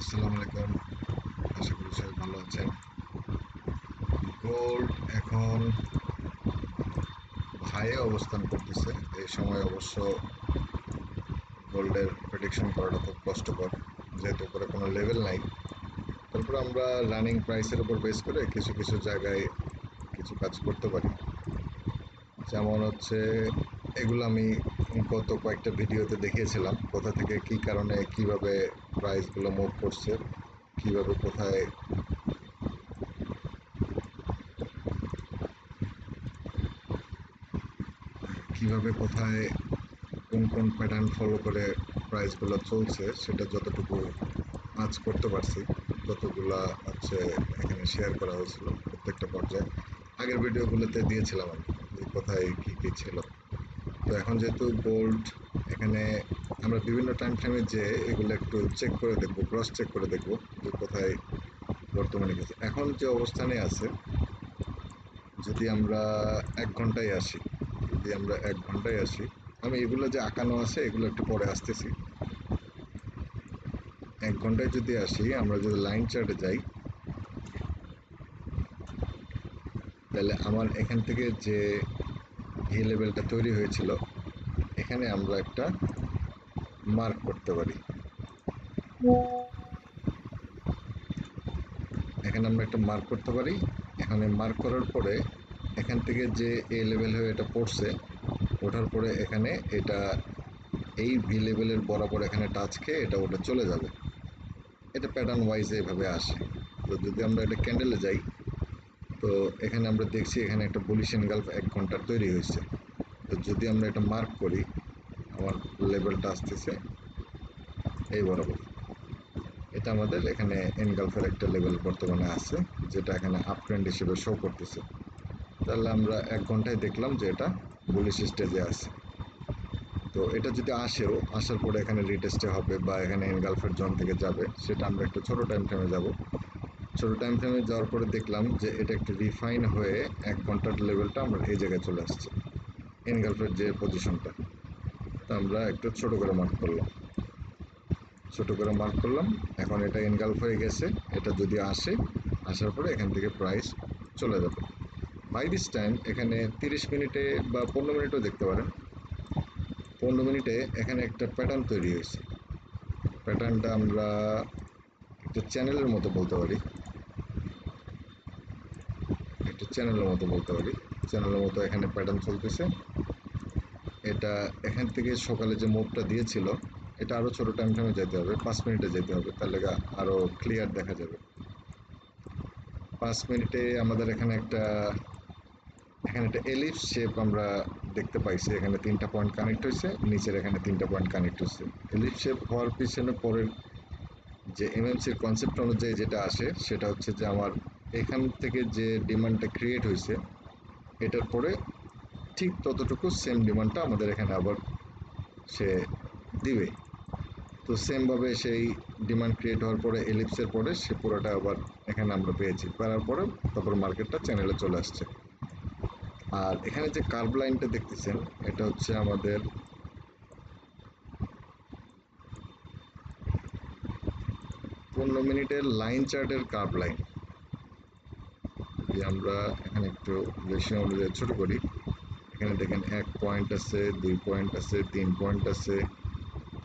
আসসালামু আলাইকুম। আশা করি সবাই ভালো আছেন। গোল্ড এখন হাইয়ে অবস্থান করতেছে। এই সময় অবশ্য গোল্ডের প্রেডিকশন করাটা খুব কষ্টকর, যেহেতু উপরে কোনো লেভেল নাই। তারপর আমরা রানিং প্রাইসের উপর বেস করে কিছু কিছু জায়গায় কিছু কাজ করতে পারি। যেমন হচ্ছে, এগুলো আমি গত কয়েকটা ভিডিওতে দেখিয়েছিলাম কোথা থেকে কী কারণে কিভাবে প্রাইসগুলো মুভ করছে, কিভাবে কোথায় কিভাবে কোথায় কোন কোন প্যাটার্ন ফলো করে প্রাইসগুলো চলছে, সেটা যতটুকু আঁচ করতে পারছি ততগুলা হচ্ছে এখানে শেয়ার করা হয়েছিল প্রত্যেকটা পর্যায়ে। আগের ভিডিওগুলোতে দিয়েছিলাম আমি যে কোথায় কী কী ছিল। তো এখন যেহেতু গোল্ড এখানে আমরা বিভিন্ন টাইম ফ্রেমে যে এগুলো একটু চেক করে দেখবো, ক্রস চেক করে দেখবো যে কোথায় বর্তমানে গেছে। এখন যে অবস্থানে আছে, যদি আমরা 1 ঘন্টায় আসি, আমি এগুলো যে আঁকানো আছে এগুলো একটু পরে আসতেছি। 1 ঘন্টায় যদি আসি, আমরা যদি লাইন চার্টে যাই, তাহলে আমার এখান থেকে যে ভি লেভেলটা তৈরি হয়েছিল, এখানে আমরা একটা মার্ক করতে পারি। এখানে আমরা একটা মার্ক করতে পারি। এখানে মার্ক করার পরে এখান থেকে যে এ লেভেল হয়ে এটা পড়ছে, ওঠার পরে এখানে এটা এই ভি লেভেলের বরাবর এখানে টাচ খেয়ে এটা ওটা চলে যাবে। এটা প্যাটার্ন ওয়াইজ এইভাবে আসে। তো যদি আমরা এটা ক্যান্ডেলে যাই, তো এখানে আমরা দেখছি এখানে একটা বুলিশ এনগালফ 1 ঘন্টার তৈরি হয়েছে। তো যদি আমরা এটা মার্ক করি, আমার লেভেলটা আসতেছে এই বরাবর। এটা আমাদের এখানে এনগালফের একটা লেভেল বর্তমানে আছে, যেটা এখানে আপ ট্রেন্ড হিসেবে শো করতেছে। তাহলে আমরা 1 ঘন্টায় দেখলাম যে এটা বুলিশ স্টেজে আছে। তো এটা যদি আসেও, আসার পরে এখানে রিটেস্টে হবে বা এখানে এনগালফের জোন থেকে যাবে, সেটা আমরা একটু ছোটো টাইম ফ্রেমে যাব। ছোটো টাইম ফ্রেমে যাওয়ার পরে দেখলাম যে এটা একটু রিফাইন হয়ে 1 ঘন্টার লেভেলটা আমরা এই জায়গায় চলে আসছে, এনগালফের যে পজিশনটা। তো আমরা একটু ছোটো করে মার্ক করলাম, এখন এটা এনগালফ হয়ে গেছে। এটা যদি আসে, আসার পরে এখান থেকে প্রাইস চলে যাবে। বাই দিস টাইম এখানে 30 মিনিটে বা 15 মিনিটও দেখতে পারেন। 15 মিনিটে এখানে একটা প্যাটার্ন তৈরি হয়েছে। প্যাটার্নটা আমরা একটা চ্যানেলের মতো বলতে পারি, চ্যানেলের মতো এখানে প্যাটার্ন চলতেছে। এটা এখান থেকে সকালে যে মুভটা দিয়েছিল, এটা আরও ছোটো টাইম ফ্রেমে যেতে হবে, 5 মিনিটে যেতে হবে, তাহলে আরও ক্লিয়ার দেখা যাবে। 5 মিনিটে আমাদের এখানে একটা এলিপস শেপ আমরা দেখতে পাইছি। এখানে 3টা পয়েন্ট কানেক্ট হয়েছে, নিচের এখানে 3টা পয়েন্ট কানেক্ট হয়েছে। এলিপস শেপ হওয়ার পিছনে পরের যে এমএমসির কনসেপ্ট অনুযায়ী যেটা আসে, সেটা হচ্ছে যে আমার এখান থেকে যে ডিমান্ডটা ক্রিয়েট হয়েছে, এটার পরে ঠিক ততটুকু সেম ডিমান্ডটা আমাদের এখানে আবার সে দিবে। তো সেমভাবে সেই ডিমান্ড ক্রিয়েট হওয়ার পরে এলিপসের পরে সে পুরোটা আবার এখানে আমরা পেয়েছি, পাওয়ার পরে তারপর মার্কেটটা চ্যানেলে চলে আসছে। আর এখানে যে কার্ভ লাইনটা দেখতেছেন, এটা হচ্ছে আমাদের 15 মিনিটের লাইন চার্টের কার্ভ লাইন। যদি আমরা এখানে একটু বেশি অনুযায়ী ছোট করি, এখানে দেখেন 1 পয়েন্ট আছে, 2 পয়েন্ট আছে, 3 পয়েন্ট আছে।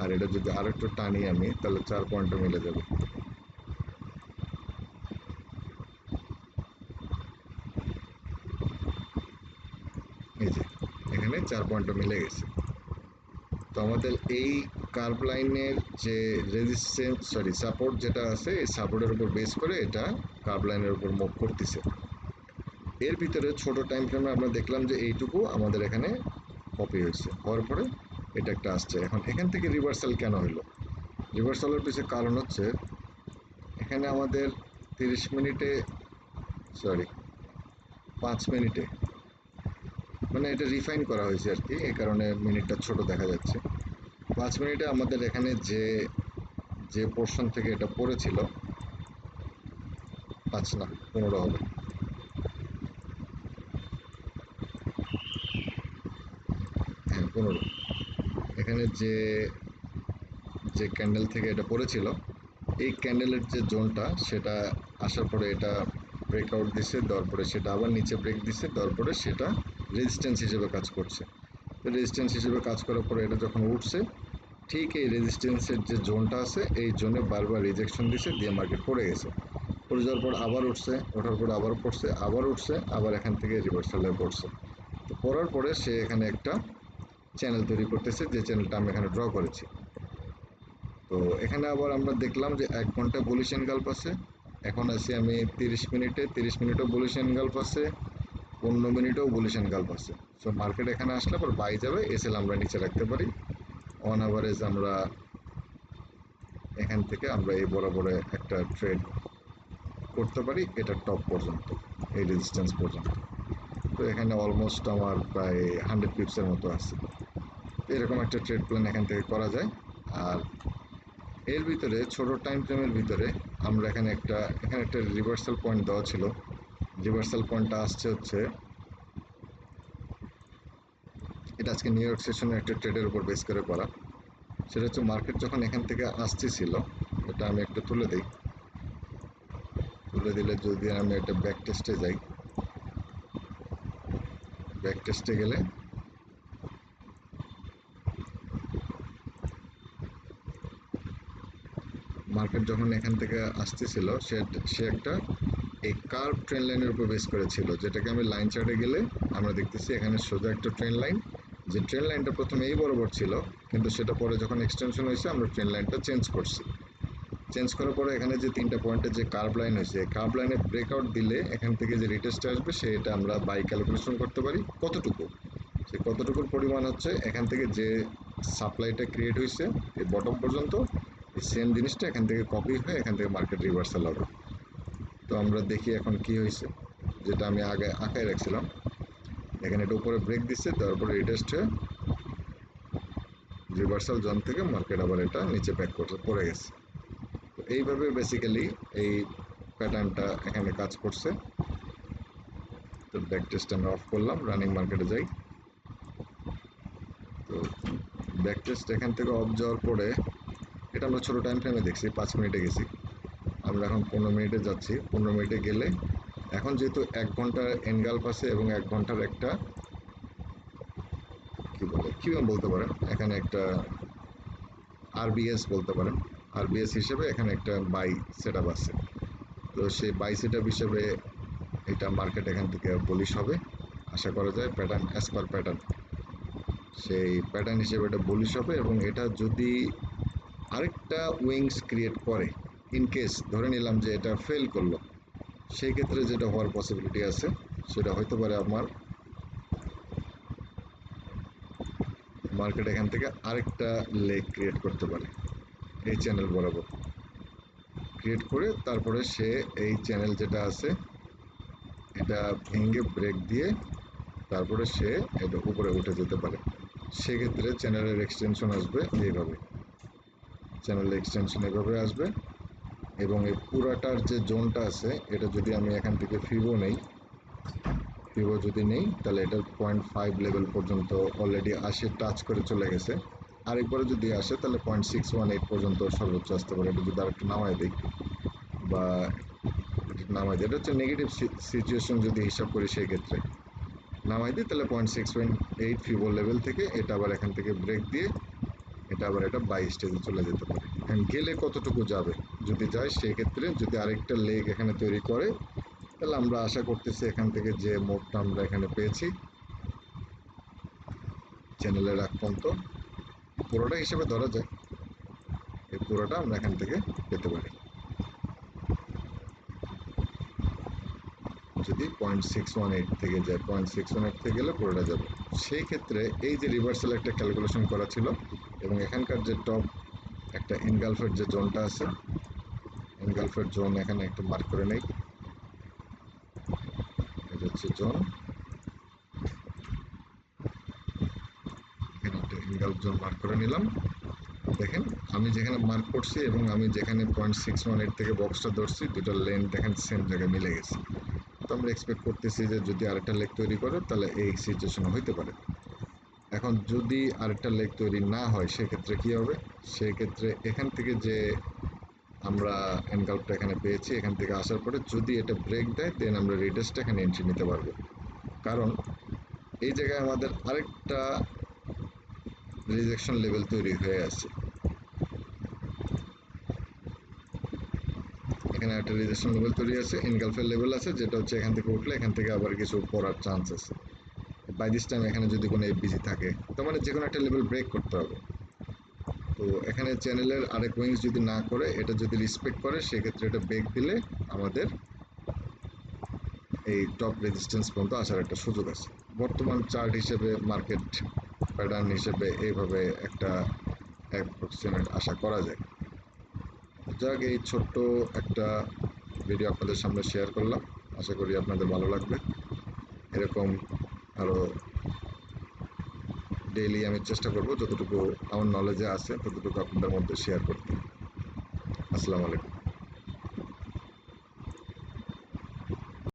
আর এটা যদি আরো একটু টানি আমি, তাহলে 4 পয়েন্টও মিলে যাবে। এই যে এখানে 4 পয়েন্টও মিলে গেছে। তো আমাদের এই কার্ভ লাইনের যে সাপোর্ট যেটা আছে, এই সাপোর্টের উপর বেস করে এটা কার্ভ লাইনের উপর মুভ করতেছে। এর ভিতরে ছোট টাইম ফ্রেমে আমরা দেখলাম যে এইটুকু আমাদের এখানে কপি হয়েছে, হওয়ার পরে এটা একটা আসছে। এখন এখান থেকে রিভার্সাল কেন হলো? রিভার্সালের পিছনে কারণ হচ্ছে, এখানে আমাদের 30 মিনিটে, সরি 5 মিনিটে, মানে এটা রিফাইন করা হয়েছে আর কি, এই কারণে মিনিটটা ছোট দেখা যাচ্ছে। 5 মিনিটে আমাদের এখানে যে যে পোর্শন থেকে এটা পড়েছিল, 5 না 15 হবে, হ্যাঁ 15। এখানে যে যে ক্যান্ডেল থেকে এটা পড়েছিল, এই ক্যান্ডেলের যে জোনটা সেটা আসার পরে এটা ব্রেকআউট দিছে, দেওয়ার পরে সেটা আবার নিচে ব্রেক দিছে, দেওয়ার পরে সেটা রেজিস্ট্যান্স হিসেবে কাজ করছে। তো রেজিস্ট্যান্স হিসেবে কাজ করার পরে এটা যখন উঠছে, ঠিক এই রেজিস্ট্যান্সের যে জোনটা আছে এই জোনে বারবার রিজেকশন দিছে, দিয়ে মার্কেট পড়ে গেছে। পড়ে যাওয়ার পর আবার উঠছে, ওঠার পর আবার পড়ছে, আবার উঠছে, আবার এখান থেকে রিভার্সালে পড়ছে। তো পড়ার পরে সে এখানে একটা চ্যানেল তৈরি করতেছে, যে চ্যানেলটা আমি এখানে ড্র করেছি। তো এখানে আবার আমরা দেখলাম যে 1 ঘন্টা বুলিশ এনগালফ আছে। এখন আছি আমি 30 মিনিটে, 30 মিনিটও বুলিশ এনগালফ আছে, 15 মিনিটেও বুলিশ এনগালফ আছে। সো মার্কেট এখানে আসলে পর বাই যাবে, এসএল আমরা নিচে রাখতে পারি। অন অ্যাভারেজ আমরা এখান থেকে আমরা এই বরাবরে একটা ট্রেড করতে পারি, এটা টপ পর্যন্ত, এই রেজিস্ট্যান্স পর্যন্ত। তো এখানে অলমোস্ট আমার প্রায় 100 পিপসের মতো আছে। এরকম একটা ট্রেড প্ল্যান এখান থেকে করা যায়। আর এর ভিতরে ছোট টাইম ফ্রেমের ভিতরে আমরা এখানে একটা রিভার্সাল পয়েন্ট দেওয়া ছিল। রিভার্সাল পয়েন্টটা আসছে হচ্ছে, এটা আজকে নিউ ইয়র্ক সেশনের একটা ট্রেডের উপর বেস করে করা। সেটা হচ্ছে মার্কেট যখন এখান থেকে আসতেছিল, এটা আমি একটু তুলে দিই। তুলে দিলে যদি আমি একটা ব্যাক টেস্টে যাই, ব্যাক টেস্টে গেলে মার্কেট যখন এখান থেকে আসতেছিল, সে একটা এই কার্ভ ট্রেন লাইনের উপর বেস করেছিল, যেটাকে আমি লাইন চার্টে গেলে আমরা দেখতেছি এখানে সোজা একটা ট্রেন লাইন। যে ট্রেন লাইনটা প্রথমে এই বরাবর ছিল, কিন্তু সেটা পরে যখন এক্সটেনশন হয়েছে আমরা ট্রেন লাইনটা চেঞ্জ করছি। চেঞ্জ করার পরে এখানে যে 3টা পয়েন্টের যে কার্ভ লাইন হয়েছে, কার্ভ লাইনে ব্রেকআউট দিলে এখান থেকে যে রিটেস্টে আসবে সেটা আমরা বাই ক্যালকুলেশন করতে পারি কতটুকু। সে কতটুকুর পরিমাণ হচ্ছে এখান থেকে যে সাপ্লাইটা ক্রিয়েট হয়েছে এই বটম পর্যন্ত, এই সেম জিনিসটা এখান থেকে কপি হয়ে এখান থেকে মার্কেট রিভার্সাল হবে। তো আমরা দেখি এখন কি হয়েছে, যেটা আমি আগে আঁকায় রাখছিলাম। এখানে এটা উপরে ব্রেক দিচ্ছে, তারপরে রিটেস্ট হয়ে রিভার্সাল জোন থেকে মার্কেট আবার এটা নিচে ব্যাক করতে পড়ে গেছে। তো এইভাবে বেসিক্যালি এই প্যাটার্নটা এখানে কাজ করছে। তো ব্যাক টেস্ট আমি অফ করলাম, রানিং মার্কেটে যাই। তো ব্যাক টেস্ট এখান থেকে অফ যাওয়ার পরে এটা আমরা ছোটো টাইম ফ্রেমে দেখছি, 5 মিনিটে গেছি। আমরা এখন 15 মিনিটে যাচ্ছি। 15 মিনিটে গেলে এখন যেহেতু 1 ঘন্টার এনগালফ আছে এবং 1 ঘন্টার একটা কি বলে কিউএম বলতে পারেন, এখানে একটা আরবিএস বলতে পারেন। আরবিএস হিসেবে এখানে একটা বাই সেট আপ আছে। তো সেই বাই সেট আপ হিসেবে এটা মার্কেট এখান থেকে বুলিশ হবে আশা করা যায়। প্যাটার্ন অ্যাজ পার প্যাটার্ন, সেই প্যাটার্ন হিসেবে এটা বুলিশ হবে। এবং এটা যদি আরেকটা উইংস ক্রিয়েট করে, ইন কেস ধরে নিলাম যে এটা ফেল করলো, সেই ক্ষেত্রে যেটা হওয়ার পসিবিলিটি আছে সেটা হয়তো পারে আমার মার্কেট এখান থেকে আরেকটা লেগ ক্রিয়েট করতে পারে এই চ্যানেল বরাবর। ক্রিয়েট করে তারপরে সে এই চ্যানেল যেটা আছে এটা ভেঙে ব্রেক দিয়ে তারপরে সে এটা উপরে উঠে যেতে পারে। সেক্ষেত্রে চ্যানেলের এক্সটেনশন আসবে এইভাবে, চ্যানেলের এক্সটেনশন এভাবে আসবে। এবং এই পুরাটার যে জোনটা আছে এটা যদি আমি এখান থেকে ফিবো নেই, ফিবো যদি নেই তাহলে এটার 0.5 লেভেল পর্যন্ত অলরেডি আসে, টাচ করে চলে গেছে। আর এরপরে যদি আসে তাহলে 0.618 পর্যন্ত সর্বোচ্চ আসতে পারে। এটা যদি আরেকটু নামায় দিই বা নামাই দিই, এটা হচ্ছে নেগেটিভ সিচুয়েশন যদি হিসাব করি, সেই ক্ষেত্রে নামাই দিই তাহলে 0.618 ফিবো লেভেল থেকে এটা আবার এখান থেকে ব্রেক দিয়ে এটা আবার এটা বাই স্টেজে চলে যেতে পারে। গেলে কতটুকু যাবে, যদি যায় সেক্ষেত্রে যদি আরেকটা লেগ এখানে তৈরি করে, তাহলে আমরা আশা করতেছি এখান থেকে যে মোডটা আমরা এখানে পেয়েছি চ্যানেলের আগ পর্যন্ত পুরোটা হিসেবে ধরা যায়, এই পুরোটা আমরা এখান থেকে পেতে পারি যদি 0.618 থেকে যায়। 0.618 থেকে গেলে পুরোটা যাবে। সেই ক্ষেত্রে এই যে রিভার্সাল একটা ক্যালকুলেশন করা ছিল এবং এখানকার যে টপ একটা এনগালফের যে জোনটা আছে, এনগালফের জোন এখানে একটু মার্ক করে নেই। এটা হচ্ছে জোন, এখানে একটা এনগালফ জোন মার্ক করে নিলাম। দেখেন আমি যেখানে মার্ক করছি এবং আমি যেখানে 0.618 থেকে বক্সটা ধরছি, দুটোর লেন্থ দেখেন সেম জায়গায় মিলে গেছে। তো আমরা এক্সপেক্ট করতেছি যে যদি আরেকটা লেগ তৈরি করে তাহলে এই সিচুয়েশন হইতে পারে। এখন যদি আরেকটা লেগ তৈরি না হয় সেক্ষেত্রে কি হবে, সেক্ষেত্রে এখান থেকে যে আমরা এনকাল্পটা এখানে পেয়েছি। এখান থেকে আসার পরে যদি এটা ব্রেক দেয় দেন আমরা রিটেস্টটা এখানে এন্ট্রি নিতে পারবো। কারণ এই জায়গায় আমাদের আরেকটা রিজেকশন লেভেল তৈরি হয়ে আছে। এখানে একটা রিজেকশন লেভেল তৈরি আছে, এনগালফের লেভেল আছে, যেটা হচ্ছে এখান থেকে উঠলে এখান থেকে আবার কিছু পড়ার চান্স আছে। বাই দিস টাইম এখানে যদি কোনো এফবিজি থাকে, তার মানে যে কোনো একটা লেভেল ব্রেক করতে হবে। তো এখানে চ্যানেলের আরেক উইংস যদি না করে, এটা যদি রেসপেক্ট করে, সেক্ষেত্রে এটা ব্রেক দিলে আমাদের এই টপ রেজিস্ট্যান্স পর্যন্ত আসার একটা সুযোগ আছে। বর্তমান চার্ট হিসেবে, মার্কেট প্যাটার্ন হিসেবে এইভাবে একটা অ্যাপ্রক্সিমেট আশা করা যায়। যাক, এই ছোট্ট একটা ভিডিও আপনাদের সামনে শেয়ার করলাম, আশা করি আপনাদের ভালো লাগবে। এরকম আরও ডেইলি আমি চেষ্টা করব যতটুকু আমার নলেজে আছে ততটুকু আপনাদের মধ্যে শেয়ার করতে। আসসালামু আলাইকুম।